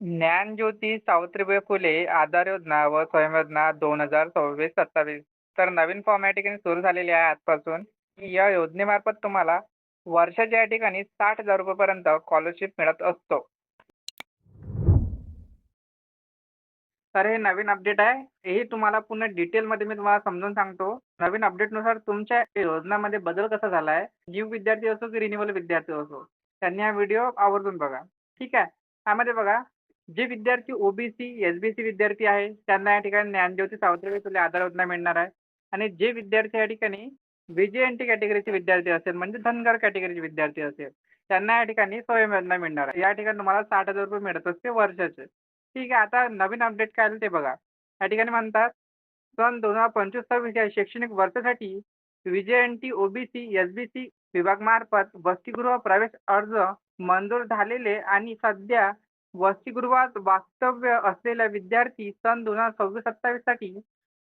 ज्ञानज्योती सावित्रीबाई फुले आधार योजना व स्वयं योजना 2026-27 तर नवीन फॉर्म या ठिकाणी सुरू झालेली आहे आजपासून. या योजनेमार्फत तुम्हाला वर्षाच्या या ठिकाणी 60,000 रुपयेपर्यंत स्कॉलरशिप मिळत असतो. तर हे नवीन अपडेट आहे. हे तुम्हाला पूर्ण डिटेलमध्ये मी तुम्हाला समजावून सांगतो. नवीन अपडेटनुसार तुमच्या योजनामध्ये बदल कसा झाला आहे, न्यू विद्यार्थी असो की रिन्युअल विद्यार्थी असो, त्यांनी हा व्हिडिओ आवर्जून बघा. ठीक आहे. त्यामध्ये बघा, जे विद्यार्थी ओबीसी, एसबीसी विद्यार्थी आहे, त्यांना या ठिकाणी ज्ञानज्योती सावित्रीबाई फुले आधार योजना मिळणार आहे. आणि जे विद्यार्थी या ठिकाणी व्हीजेएनटी कॅटेगरीचे विद्यार्थी असेल, म्हणजे धनगर कॅटेगरीचे विद्यार्थी असेल, त्यांना या ठिकाणी स्वयं योजना मिळणार आहे. या ठिकाणी तुम्हाला 60,000 रुपये मिळत असते वर्षाचे. ठीक आहे. आता नवीन अपडेट काय आलं ते बघा. या ठिकाणी म्हणतात, सन 2025-26 या शैक्षणिक वर्षासाठी व्हीजेएनटी, ओबीसी, एसबीसी विभागामार्फत वसतिगृह प्रवेश अर्ज मंजूर झालेले आणि सध्या वसतिगृहात वास्तव्य असलेल्या विद्यार्थी सन 2026-27 साठी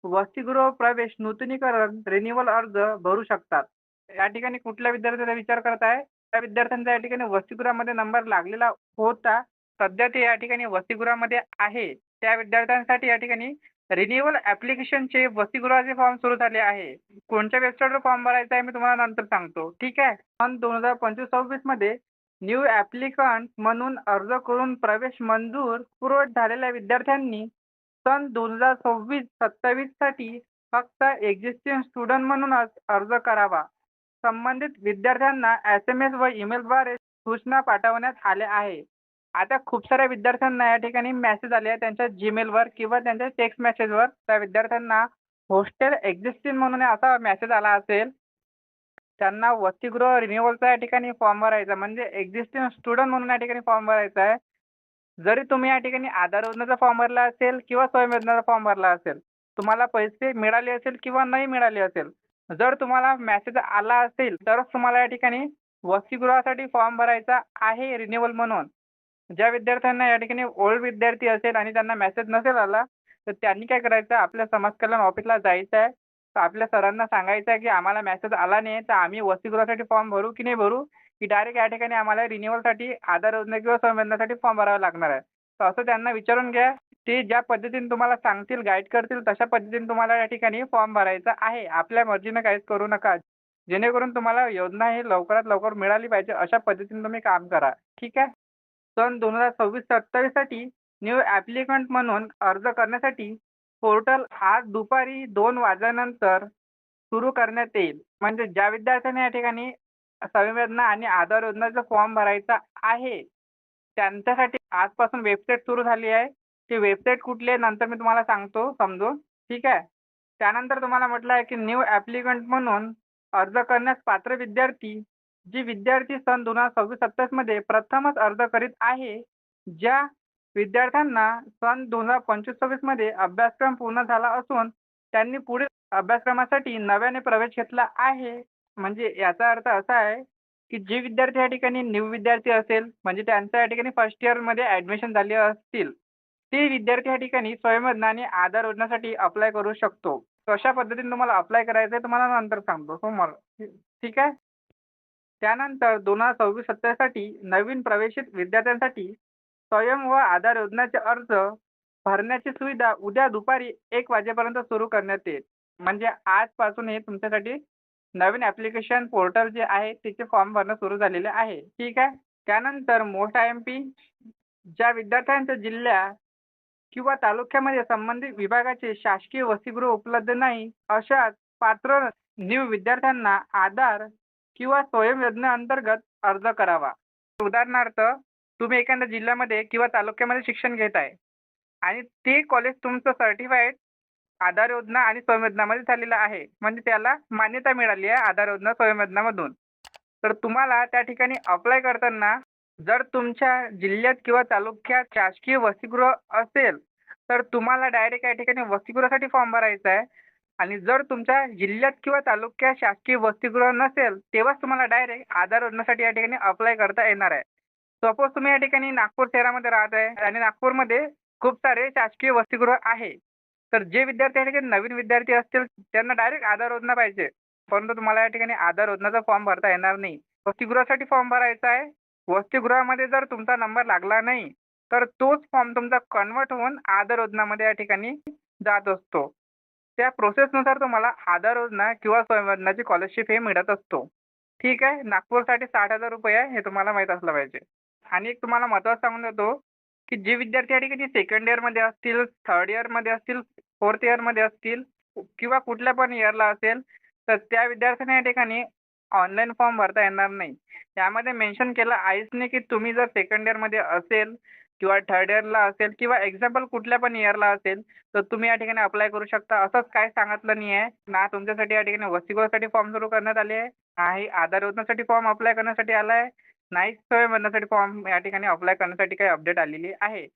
वसतिगृह प्रवेश नूतनीकरण रिन्युअल अर्ज भरू शकतात. या ठिकाणी कुठल्या विद्यार्थ्याचा विचार करताय? त्या विद्यार्थ्यांचा या ठिकाणी वसतिगृहामध्ये नंबर लागलेला होता. सध्या ते या ठिकाणी वसतिगृहामध्ये आहे. त्या विद्यार्थ्यांसाठी या ठिकाणी रिन्युअल ॲप्लिकेशनचे वसतिगृहाचे फॉर्म सुरू झाले आहे. कोणत्या वेबसाईटवर फॉर्म भरायचा आहे मी तुम्हाला नंतर सांगतो. ठीक आहे. सन 2025-26 मध्ये न्यू ॲप्लिकंट म्हणून अर्ज करून प्रवेश मंजूर पूर्ववत झालेल्या विद्यार्थ्यांनी सन 2026-27 साठी फक्त एक्झिस्टिंग स्टुडंट म्हणूनच अर्ज करावा. संबंधित विद्यार्थ्यांना एस-एम-एस व ईमेलद्वारे सूचना पाठवण्यात आल्या आहे. आता खूप साऱ्या विद्यार्थ्यांना या ठिकाणी मेसेज आले आहे त्यांच्या जीमेलवर किंवा त्यांच्या टेक्स्ट मेसेजवर. त्या विद्यार्थ्यांना हॉस्टेल एक्झिस्टिंग म्हणून असा मेसेज आला असेल. त्यांना वसतिगृह रिन्युअलचा या ठिकाणी फॉर्म भरायचा, म्हणजे एक्झिस्टिंग स्टुडंट म्हणून या ठिकाणी फॉर्म भरायचा आहे. जरी तुम्ही या ठिकाणी आधार योजनेचा फॉर्म भरला असेल किंवा स्वयं योजनेचा फॉर्म भरला असेल, तुम्हाला पैसे मिळाले असेल किंवा नाही मिळाले असेल, जर तुम्हाला मेसेज आला असेल तरच तुम्हाला या ठिकाणी वसतिगृहासाठी फॉर्म भरायचा आहे रिन्युअल म्हणून. ज्या विद्यार्थ्यांना या ठिकाणी ओल्ड विद्यार्थी असेल आणि त्यांना मेसेज नसेल आला, तर त्यांनी काय करायचं, आपल्या समाज कल्याण ऑफिसला जायचं आहे. तर आपल्या सरांना सांगायचं आहे की आम्हाला मेसेज आला नाही, तर आम्ही वसतिगृहासाठी फॉर्म भरू की नाही भरू, की डायरेक्ट या ठिकाणी आम्हाला रिन्युअलसाठी आधार योजना किंवा संवेदनासाठी फॉर्म भरावा लागणार आहे. तर असं त्यांना विचारून घ्या. ते ज्या पद्धतीने तुम्हाला सांगतील, गाईड करतील, तशा पद्धतीने तुम्हाला या ठिकाणी फॉर्म भरायचा आहे. आपल्या मर्जीनं काहीच करू नका. जेणेकरून तुम्हाला योजना ही लवकरात लवकर मिळाली पाहिजे, अशा पद्धतीने तुम्ही काम करा. ठीक आहे. सन 2026-27 साठी न्यू ॲप्लिकंट म्हणून अर्ज करण्यासाठी पोर्टल आज दुपारी 2 वाजल्यानंतर सुरू करण्यात येईल. म्हणजे ज्या विद्यार्थ्यांनी या ठिकाणी संवेदना आणि आधार योजनेचा फॉर्म भरायचा आहे, त्यांच्यासाठी आजपासून वेबसाईट सुरू झाली आहे. ती वेबसाईट कुठली आहे नंतर मी तुम्हाला सांगतो समजून. ठीक आहे. त्यानंतर तुम्हाला म्हटलं आहे की न्यू ॲप्लिकंट म्हणून अर्ज करण्यास पात्र विद्यार्थी, जे विद्यार्थी सन 2026-27 मध्ये प्रथमच अर्ज करीत आहे, ज्या विद्यार्थ्यांना सन 2025-26 मध्ये अभ्यासक्रम पूर्ण झाला असून त्यांनी पुढील अभ्यासक्रमासाठी नव्याने प्रवेश घेतला आहे. म्हणजे याचा अर्थ असा आहे की जे विद्यार्थी या ठिकाणी न्यू विद्यार्थी असेल, म्हणजे त्यांच्या या ठिकाणी फर्स्ट इयरमध्ये ॲडमिशन झाली असतील, ते विद्यार्थी या ठिकाणी स्वयंयोजना आणि आधार योजनेसाठी अप्लाय करू शकतो. कशा पद्धतीने तुम्हाला अप्लाय करायचं आहे तुम्हाला नंतर सांगतो सोमवार. ठीक आहे. त्यानंतर 2026-27 साठी नवीन प्रवेशित विद्यार्थ्यांसाठी स्वयं व आधार योजनेचे अर्ज भरण्याची सुविधा उद्या दुपारी 1 वाजेपर्यंत सुरू करण्यात येईल. म्हणजे आजपासून हे तुमच्यासाठी नवीन ॲप्लिकेशन पोर्टल जे आहे त्याचे फॉर्म भरणं सुरू झालेले आहे. ठीक आहे. त्यानंतर मोस्ट आय-एम-पी, ज्या विद्यार्थ्यांच्या जिल्ह्यात किंवा तालुक्यामध्ये संबंधित विभागाचे शासकीय वसतिगृह उपलब्ध नाही, अशा पात्र न्यू विद्यार्थ्यांना आधार किंवा स्वयं योजनेअंतर्गत अर्ज करावा. उदाहरणार्थ, तुम्ही एखाद्या जिल्ह्यामध्ये किंवा तालुक्यामध्ये शिक्षण घेत आहे आणि ते कॉलेज तुमचं सर्टिफाईड आधार योजना आणि स्वयं योजनामध्ये झालेलं आहे, म्हणजे त्याला मान्यता मिळाली आहे आधार योजना स्वयं योजनामधून. तर तुम्हाला त्या ठिकाणी अप्लाय करताना जर तुमच्या जिल्ह्यात किंवा तालुक्यात शासकीय वसतिगृह असेल, तर तुम्हाला डायरेक्ट या ठिकाणी वसतिगृहासाठी फॉर्म भरायचा आहे. आणि जर तुमच्या जिल्ह्यात किंवा तालुक्यात शासकीय वसतिगृह नसेल, तेव्हाच तुम्हाला डायरेक्ट आधार योजनेसाठी या ठिकाणी अप्लाय करता येणार आहे. सपोज तुम्ही या ठिकाणी नागपूर शहरामध्ये राहत आहे आणि नागपूरमध्ये खूप सारे शासकीय वसतिगृह आहे. तर जे विद्यार्थी या ठिकाणी नवीन विद्यार्थी असतील त्यांना डायरेक्ट आधार योजना पाहिजे. परंतु तुम्हाला या ठिकाणी आधार योजनेचा फॉर्म भरता येणार नाही. वसतिगृहासाठी फॉर्म भरायचा आहे. वसतिगृहामध्ये जर तुमचा नंबर लागला नाही, तर तोच फॉर्म तुमचा कन्व्हर्ट होऊन आधार योजनामध्ये या ठिकाणी जात असतो. त्या प्रोसेसनुसार तुम्हाला आधार योजना किंवा स्वयंरोजगाराची स्कॉलरशिप हे मिळत असतो. ठीक आहे. नागपूरसाठी ₹60,000 आहे हे तुम्हाला माहीत असलं पाहिजे. आणि एक तुम्हाला महत्त्वाचं सांगून देतो, की जे विद्यार्थी या ठिकाणी सेकंड इयरमध्ये असतील, थर्ड इयरमध्ये असतील, फोर्थ इयरमध्ये असतील किंवा कुठल्या पण इयरला असेल, तर त्या विद्यार्थ्यांना या ठिकाणी ऑनलाईन फॉर्म भरता येणार नाही. त्यामध्ये मेन्शन केलं आहेच नाही, की तुम्ही जर सेकंड इयरमध्ये असेल किंवा थर्ड इयरला असेल किंवा एक्झाम्पल कुठल्या पण इयरला असेल, तर तुम्ही या ठिकाणी अप्लाय करू शकता. असंच काही सांगितलं नाही आहे. ना तुमच्यासाठी या ठिकाणी वसतिगृहासाठी फॉर्म सुरू करण्यात आले आहे, नाही आधार योजनेसाठी फॉर्म अप्लाय करण्यासाठी आला आहे, नाही स्वयं भरण्यासाठी फॉर्म या ठिकाणी अप्लाय करण्यासाठी काही अपडेट आलेली आहे.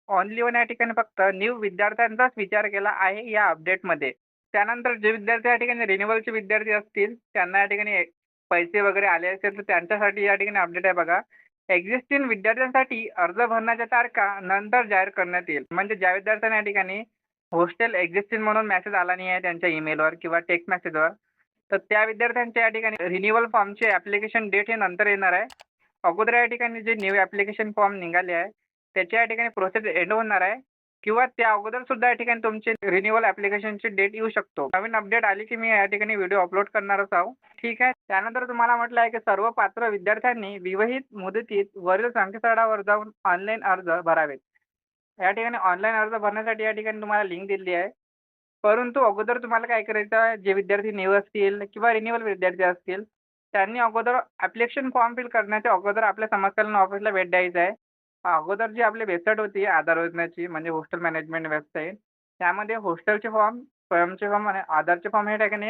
ओन्ली वन या ठिकाणी फक्त न्यू विद्यार्थ्यांचाच विचार केला आहे या अपडेटमध्ये. त्यानंतर जे विद्यार्थी या ठिकाणी रिन्युअलचे विद्यार्थी असतील, त्यांना या ठिकाणी पैसे वगैरे आले असेल, तर त्यांच्यासाठी या ठिकाणी अपडेट आहे बघा. एक्झिस्टिंग विद्यार्थ्यांसाठी अर्ज भरण्याच्या तारखा नंतर जाहीर करण्यात येईल. म्हणजे ज्या विद्यार्थ्यांना या ठिकाणी हॉस्टेल एक्झिस्टिंग म्हणून मेसेज आला नाही आहे त्यांच्या ईमेलवर किंवा टेक्स्ट मेसेजवर, तर त्या विद्यार्थ्यांच्या या ठिकाणी रिन्युअल फॉर्मचे ॲप्लिकेशन डेट हे नंतर येणार आहे. अगोदर या ठिकाणी जे न्यू ॲप्लिकेशन फॉर्म निघाले आहे, त्याच्या या ठिकाणी प्रोसेस एंड होणार आहे किंवा त्या अगोदर सुद्धा या ठिकाणी तुमचे रिन्युअल ॲप्लिकेशनची डेट येऊ शकतो. नवीन अपडेट आली की मी या ठिकाणी व्हिडिओ अपलोड करणारच आहोत. ठीक आहे. त्यानंतर तुम्हाला म्हटलं आहे की सर्व पात्र विद्यार्थ्यांनी विवाहित मुदतीत वरील संकेतस्थळावर जाऊन ऑनलाईन अर्ज भरावेत. या ठिकाणी ऑनलाईन अर्ज भरण्यासाठी या ठिकाणी तुम्हाला लिंक दिलेली आहे. परंतु अगोदर तुम्हाला काय करायचं आहे, जे विद्यार्थी न्यू असतील किंवा रिन्युअल विद्यार्थी असतील, त्यांनी अगोदर ॲप्लिकेशन फॉर्म फिल करण्याच्या अगोदर आपल्या समाज कल्याण ऑफिसला भेट द्यायचं आहे. अगोदर जी आपली वेबसाईट होती आधार योजनेची म्हणजे हॉस्टेल मॅनेजमेंट वेबसाईट, त्यामध्ये हॉस्टेलचे फॉर्म, स्वयंचे फॉर्म आणि आधारचे फॉर्म हे ठिकाणी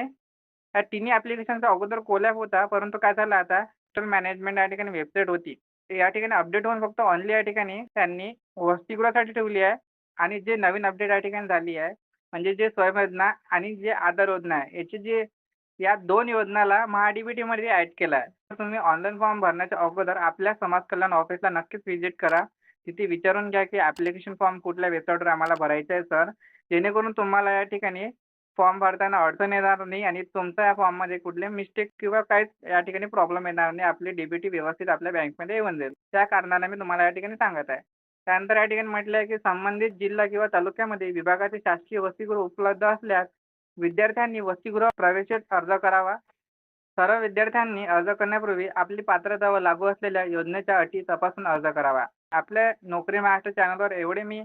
या तिन्ही ॲप्लिकेशनचा अगोदर कोलॅप होता. परंतु काय झालं आता हॉस्टेल मॅनेजमेंट या ठिकाणी वेबसाईट होती. ते या ठिकाणी अपडेट होऊन फक्त ओन्ली या ठिकाणी त्यांनी वसतिगृहासाठी ठेवली आहे आणि जे नवीन अपडेट या ठिकाणी झाली आहे, म्हणजे जे स्वयं योजना आणि जे आधार योजना आहे, याची जे या 2 योजनाला महा-डी-बी-टीमध्ये ॲड केलं आहे. तर तुम्ही ऑनलाईन फॉर्म भरण्याच्या अगोदर आपल्या समाज कल्याण ऑफिसला नक्कीच व्हिजिट करा. तिथे विचारून घ्या, की ॲप्लिकेशन फॉर्म कुठल्या वेबसाईटवर आम्हाला भरायचा आहे सर. जेणेकरून तुम्हाला या ठिकाणी फॉर्म भरताना अडचण येणार नाही आणि तुमच्या या फॉर्ममध्ये कुठले मिस्टेक किंवा काहीच या ठिकाणी प्रॉब्लेम येणार नाही. आपली डी-बी-टी व्यवस्थित आपल्या बँकमध्ये येऊन जाईल. त्या कारणाने मी तुम्हाला या ठिकाणी सांगत आहे. त्यानंतर या ठिकाणी म्हटलं आहे, की संबंधित जिल्हा किंवा तालुक्यामध्ये विभागाचे शासकीय वसतिगृह उपलब्ध असल्यास विद्यार्थ्यांनी वसतिगृह प्रवेशास अर्ज करावा. सर्व विद्यार्थ्यांनी अर्ज करण्यापूर्वी आपली पात्रता व लागू असलेल्या योजनेच्या अटी तपासून अर्ज करावा. आपल्या नोकरी महाराष्ट्र चॅनलवर एवढे मी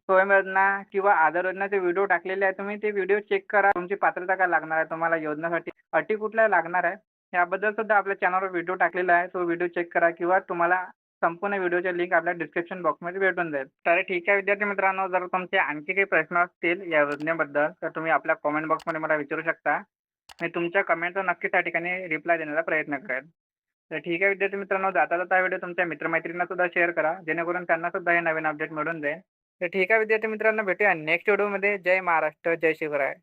स्वयं योजना किंवा आधार योजनाचे व्हिडिओ टाकलेले आहेत. तुम्ही ते व्हिडिओ चेक करा. तुमची पात्रता काय लागणार आहे, तुम्हाला योजनेसाठी अटी कुठल्या लागणार आहे, याबद्दल सुद्धा आपल्या चॅनलवर व्हिडिओ टाकलेला आहे. तो व्हिडिओ चेक करा किंवा तुम्हाला संपूर्ण व्हिडिओची लिंक आपल्या डिस्क्रिप्शन बॉक्समध्ये भेटून जाईल. तर ठीक आहे विद्यार्थी मित्रांनो, जर तुमचे आणखी काही प्रश्न असतील या योजनेबद्दल, तर तुम्ही आपल्या कमेंट बॉक्समध्ये मला विचारू शकता. मी तुमच्या कमेंटचा नक्कीच त्या ठिकाणी रिप्लाय देण्याचा प्रयत्न करेन. तर ठीक आहे विद्यार्थी मित्रांनो, जाता-जाता हा व्हिडिओ तुमच्या मित्र सुद्धा शेअर करा, जेणेकरून त्यांना सुद्धा हे नवीन अपडेट मिळून जाईल. तर ठीक आहे विद्यार्थी मित्रांनो, भेटूया नेक्स्ट व्हिडिओमध्ये. जय महाराष्ट्र, जय शिवराय.